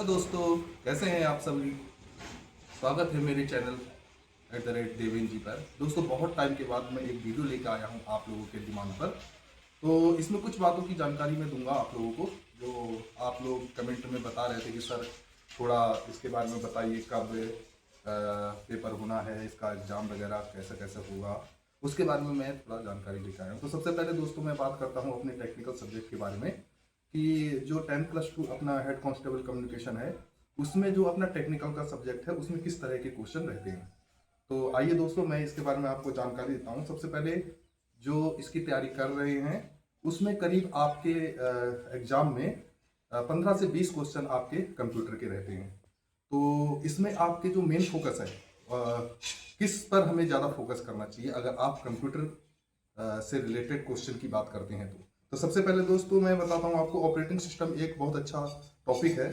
तो दोस्तों, कैसे हैं आप सभी। स्वागत है मेरे चैनल @देवेन जी पर। दोस्तों, बहुत टाइम के बाद मैं एक वीडियो लेकर आया हूं आप लोगों के डिमांड पर। तो इसमें कुछ बातों की जानकारी मैं दूंगा आप लोगों को, जो आप लोग कमेंट में बता रहे थे कि सर थोड़ा इसके बारे में बताइए, कब पेपर होना है, इसका एग्ज़ाम वगैरह कैसे कैसे होगा, उसके बारे में मैं थोड़ा जानकारी लेकर आया हूँ। तो सबसे पहले दोस्तों मैं बात करता हूँ अपने टेक्निकल सब्जेक्ट के बारे में कि जो 10+2 अपना हेड कांस्टेबल कम्युनिकेशन है, उसमें जो अपना टेक्निकल का सब्जेक्ट है उसमें किस तरह के क्वेश्चन रहते हैं। तो आइए दोस्तों, मैं इसके बारे में आपको जानकारी देता हूँ। सबसे पहले जो इसकी तैयारी कर रहे हैं उसमें करीब आपके एग्जाम में 15 से 20 क्वेश्चन आपके कंप्यूटर के रहते हैं। तो इसमें आपके जो मेन फोकस है, किस पर हमें ज़्यादा फोकस करना चाहिए अगर आप कंप्यूटर से रिलेटेड क्वेश्चन की बात करते हैं। तो सबसे पहले दोस्तों मैं बताता हूँ आपको, ऑपरेटिंग सिस्टम एक बहुत अच्छा टॉपिक है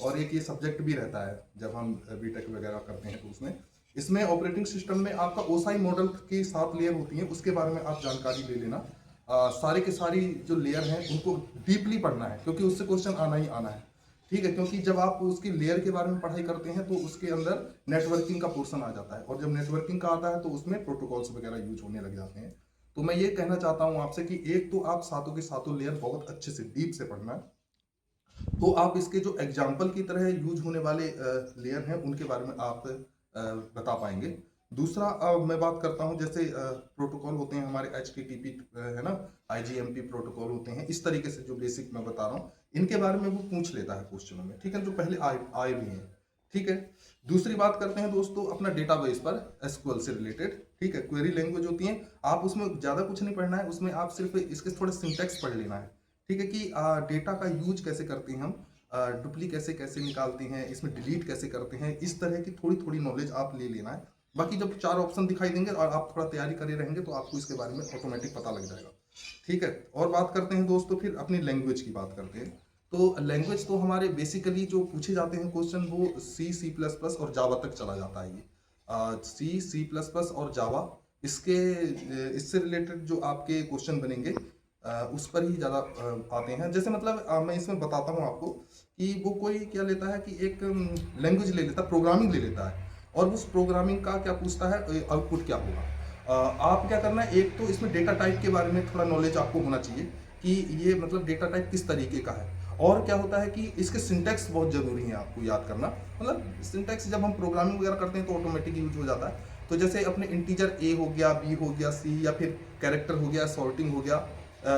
और एक ये सब्जेक्ट भी रहता है जब हम बीटेक वगैरह करते हैं। तो इसमें ऑपरेटिंग सिस्टम में आपका ओसाई मॉडल की 7 लेयर होती हैं, उसके बारे में आप जानकारी ले लेना। सारे के सारी जो लेयर हैं उनको डीपली पढ़ना है, क्योंकि उससे क्वेश्चन आना ही आना है। ठीक है, क्योंकि जब आप उसकी लेयर के बारे में पढ़ाई करते हैं तो उसके अंदर नेटवर्किंग का पोर्शन आ जाता है, और जब नेटवर्किंग का आता है तो उसमें प्रोटोकॉल्स वगैरह यूज होने लग जाते हैं। तो मैं ये कहना चाहता हूं आपसे कि एक तो आप सातों के सातों लेयर बहुत अच्छे से डीप से पढ़ना है। तो आप इसके जो एग्जाम्पल की तरह यूज होने वाले लेयर हैं उनके बारे में आप बता पाएंगे। दूसरा मैं बात करता हूं, जैसे प्रोटोकॉल होते हैं हमारे HTTP है ना, IGMP प्रोटोकॉल होते हैं, इस तरीके से जो बेसिक मैं बता रहा हूं इनके बारे में वो पूछ लेता है क्वेश्चनों में। ठीक है, जो पहले आए भी हैं। ठीक है, दूसरी बात करते हैं दोस्तों अपना डेटाबेस पर, एसक्यूएल से रिलेटेड। ठीक है, क्वेरी लैंग्वेज होती है, आप उसमें ज़्यादा कुछ नहीं पढ़ना है, उसमें आप सिर्फ इसके थोड़े सिंटैक्स पढ़ लेना है। ठीक है, कि डेटा का यूज कैसे करते हैं हम, डुप्लीकेट कैसे कैसे निकालते हैं, इसमें डिलीट कैसे करते हैं, इस तरह की थोड़ी थोड़ी नॉलेज आप ले लेना है। बाकी जब 4 ऑप्शन दिखाई देंगे और आप थोड़ा तैयारी करे रहेंगे तो आपको इसके बारे में ऑटोमेटिक पता लग जाएगा। ठीक है, और बात करते हैं दोस्तों, फिर अपनी लैंग्वेज की बात करते हैं। तो लैंग्वेज तो हमारे बेसिकली जो पूछे जाते हैं क्वेश्चन वो C++ और जावा तक चला जाता है। ये C++ और जावा, इसके इससे रिलेटेड जो आपके क्वेश्चन बनेंगे उस पर ही ज़्यादा आते हैं। जैसे मतलब मैं इसमें बताता हूँ आपको कि वो कोई क्या लेता है कि एक लैंग्वेज ले लेता है, प्रोग्रामिंग ले लेता है, और उस प्रोग्रामिंग का क्या पूछता है, आउटपुट क्या होगा। आप क्या करना है, एक तो इसमें डेटा टाइप के बारे में थोड़ा नॉलेज आपको होना चाहिए कि ये मतलब डेटा टाइप किस तरीके का है। और क्या होता है कि इसके सिंटैक्स बहुत ज़रूरी है आपको याद करना। मतलब सिंटैक्स जब हम प्रोग्रामिंग वगैरह करते हैं तो ऑटोमेटिक यूज हो जाता है। तो जैसे अपने इंटीजर ए हो गया, बी हो गया, सी, या फिर कैरेक्टर हो गया, सॉर्टिंग हो गया,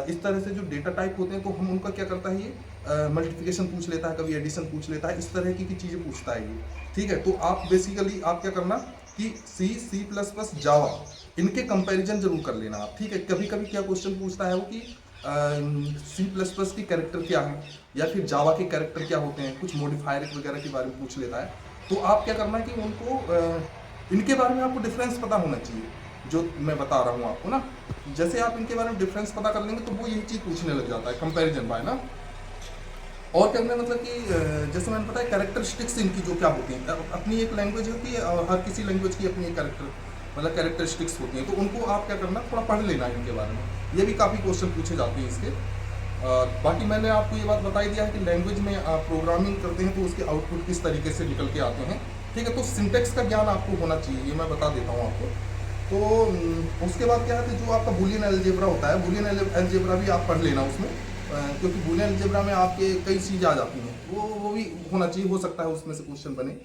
इस तरह से जो डेटा टाइप होते हैं तो हम उनका क्या करता है, ये मल्टीप्लिकेशन पूछ लेता है, कभी एडिशन पूछ लेता है, इस तरह की चीज़ें पूछता है ये। ठीक है, तो आप बेसिकली आप क्या करना कि C++, जावा, इनके कंपैरिजन जरूर कर लेना आप। ठीक है, कभी कभी क्या क्वेश्चन पूछता है वो कि C++ की कैरेक्टर क्या है, या फिर जावा के कैरेक्टर क्या होते हैं, कुछ मॉडिफायर वगैरह के बारे में पूछ लेता है। तो आप क्या करना है कि उनको इनके बारे में आपको डिफरेंस पता होना चाहिए, जो मैं बता रहा हूँ आपको ना। जैसे आप इनके बारे में डिफरेंस पता कर लेंगे तो वो यही चीज़ पूछने लग जाता है, कंपैरिजन बाय ना। और क्या कहना मतलब कि जैसे मैंने बताया कैरेक्टरिस्टिक्स इनकी जो क्या होती हैं, अपनी एक लैंग्वेज होती है और हर किसी लैंग्वेज की अपनी एक मतलब कैरेक्टरिस्टिक्स होती हैं, तो उनको आप क्या करना, थोड़ा पढ़ लेना है इनके बारे में। ये भी काफ़ी क्वेश्चन पूछे जाते हैं इसके। बाकी मैंने आपको ये बात बताई दिया है कि लैंग्वेज में आप प्रोग्रामिंग करते हैं तो उसके आउटपुट किस तरीके से निकल के आते हैं। ठीक है, तो सिंटेक्स का ज्ञान आपको होना चाहिए, ये मैं बता देता हूँ आपको। तो उसके बाद क्या है कि जो आपका बूलियन अलजेब्रा होता है, बूलियन अलजेब्रा भी आप पढ़ लेना उसमें, क्योंकि बूलियन अलजेब्रा में आपके कई चीज़ आ जाती हैं, वो भी होना चाहिए, हो सकता है उसमें से क्वेश्चन बने।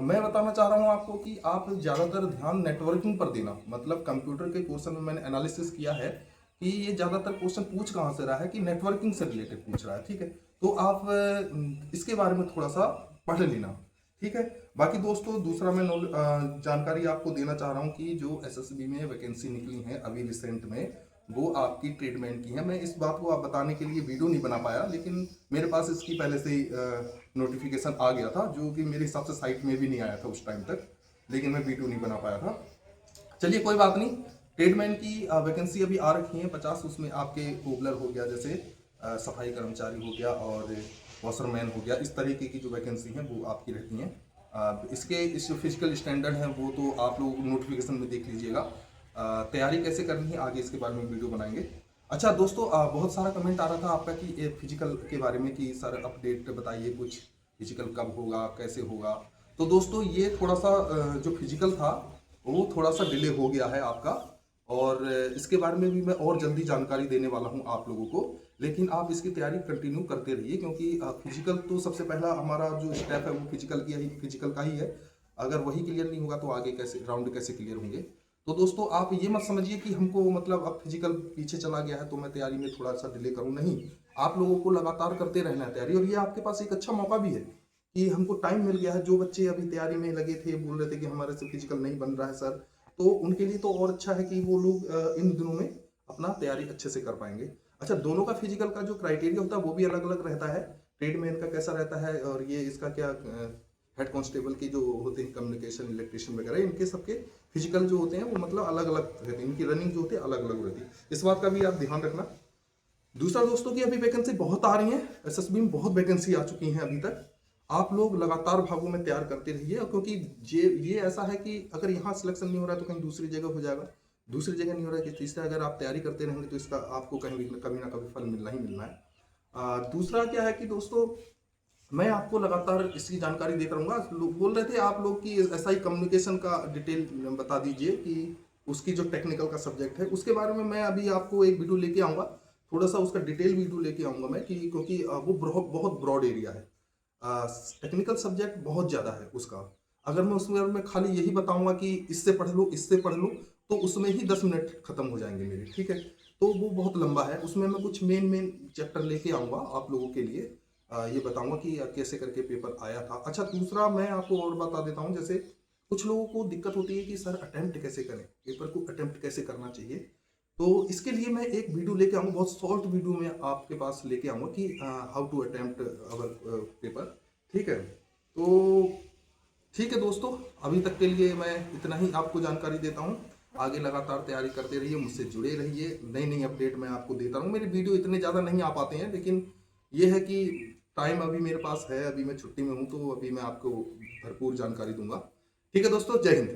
मैं बताना चाह रहा हूँ आपको कि आप ज़्यादातर ध्यान नेटवर्किंग पर देना। मतलब कंप्यूटर के क्वेश्चन में मैंने एनालिसिस किया है कि ये ज़्यादातर क्वेश्चन पूछ कहाँ से रहा है, कि नेटवर्किंग से रिलेटेड पूछ रहा है। ठीक है, तो आप इसके बारे में थोड़ा सा पढ़ लेना। ठीक है, बाकी दोस्तों दूसरा मैं जानकारी आपको देना चाह रहा हूँ कि जो SSB में वैकेंसी निकली है अभी रिसेंट में, वो आपकी ट्रेडमैन की है। मैं इस बात को आप बताने के लिए वीडियो नहीं बना पाया, लेकिन मेरे पास इसकी पहले से ही नोटिफिकेशन आ गया था, जो कि मेरे हिसाब से साइट में भी नहीं आया था उस टाइम तक, लेकिन मैं वीडियो नहीं बना पाया था। चलिए कोई बात नहीं, ट्रेडमैन की वैकेंसी अभी आ रखी है 50। उसमें आपके कोबलर हो गया, जैसे सफाई कर्मचारी हो गया, और वॉशरमैन हो गया, इस तरीके की जो वैकेंसी हैं वो आपकी रहती हैं। इसके इस जो फिजिकल स्टैंडर्ड हैं वो तो आप लोग नोटिफिकेशन में देख लीजिएगा। तैयारी कैसे करनी है आगे इसके बारे में वीडियो बनाएंगे। अच्छा दोस्तों, बहुत सारा कमेंट आ रहा था आपका कि फिजिकल के बारे में कि सर अपडेट बताइए कुछ, फिजिकल कब होगा, कैसे होगा। तो दोस्तों ये थोड़ा सा जो फिजिकल था वो थोड़ा सा डिले हो गया है आपका, और इसके बारे में भी मैं और जल्दी जानकारी देने वाला हूं आप लोगों को। लेकिन आप इसकी तैयारी कंटिन्यू करते रहिए, क्योंकि फिजिकल तो सबसे पहला हमारा जो स्टेप है वो फिजिकल का ही है। अगर वही क्लियर नहीं होगा तो आगे कैसे राउंड कैसे क्लियर होंगे। तो दोस्तों आप ये मत समझिए कि हमको मतलब अब फिजिकल पीछे चला गया है तो मैं तैयारी में थोड़ा सा डिले करूं, नहीं। आप लोगों को लगातार करते रहना है तैयारी, और ये आपके पास एक अच्छा मौका भी है कि हमको टाइम मिल गया है। जो बच्चे अभी तैयारी में लगे थे, बोल रहे थे कि हमारे से फिजिकल नहीं बन रहा है सर, तो उनके लिए तो और अच्छा है कि वो लोग इन दिनों में अपना तैयारी अच्छे से कर पाएंगे। अच्छा, दोनों का फिजिकल का जो क्राइटेरिया होता है वो भी अलग अलग रहता है। ट्रेडमैन का कैसा रहता है, और ये इसका क्या हेड कांस्टेबल की जो होते हैं कम्युनिकेशन इलेक्ट्रिशियन वगैरह, इनके सबके फिजिकल जो होते हैं वो मतलब अलग अलग रहते हैं, इनकी रनिंग जो होती है अलग अलग रहती है। इस बात का भी आप ध्यान रखना। दूसरा दोस्तों की अभी वैकेंसी बहुत आ रही है, एसएसबी में बहुत वैकेंसी आ चुकी हैं अभी तक। आप लोग लगातार भागों में तैयार करते रहिए, क्योंकि ये ऐसा है कि अगर यहाँ सिलेक्शन नहीं हो रहा है तो कहीं दूसरी जगह हो जाएगा, दूसरी जगह नहीं हो रहा है कि तीसरा अगर आप तैयारी करते रहेंगे तो इसका आपको कहीं भी कभी ना कभी फल मिलना ही मिलना है। दूसरा क्या है कि दोस्तों मैं आपको लगातार इसकी जानकारी देता रहूँगा। लोग बोल रहे थे आप लोग कि एसआई कम्युनिकेशन का डिटेल बता दीजिए कि उसकी जो टेक्निकल का सब्जेक्ट है उसके बारे में मैं अभी आपको एक वीडियो लेके आऊँगा, थोड़ा सा उसका डिटेल वीडियो लेके आऊँगा मैं, कि क्योंकि वो बहुत बहुत ब्रॉड एरिया है, टेक्निकल सब्जेक्ट बहुत ज़्यादा है उसका। अगर मैं उसमें मैं खाली यही बताऊँगा कि इससे पढ़ लो इससे पढ़ लो तो उसमें ही 10 मिनट खत्म हो जाएंगे मेरे, ठीक है। तो वो बहुत लंबा है, उसमें मैं कुछ मेन चैप्टर लेके आऊँगा आप लोगों के लिए, ये बताऊंगा कि कैसे करके पेपर आया था। अच्छा, दूसरा मैं आपको और बता देता हूँ, जैसे कुछ लोगों को दिक्कत होती है कि सर अटेम्प्ट कैसे करें, पेपर को अटेम्प्ट कैसे करना चाहिए। तो इसके लिए मैं एक वीडियो लेके आऊँगा, बहुत शॉर्ट वीडियो में आपके पास लेके आऊँगा कि how to attempt our paper, ठीक है। तो ठीक है दोस्तों, अभी तक के लिए मैं इतना ही आपको जानकारी देता हूँ। आगे लगातार तैयारी करते रहिए, मुझसे जुड़े रहिए, नई नई अपडेट मैं आपको देता रहूँ। मेरे वीडियो इतने ज़्यादा नहीं आ पाते हैं, लेकिन ये है कि टाइम अभी मेरे पास है, अभी मैं छुट्टी में हूँ तो अभी मैं आपको भरपूर जानकारी दूंगा। ठीक है दोस्तों, जय हिंद।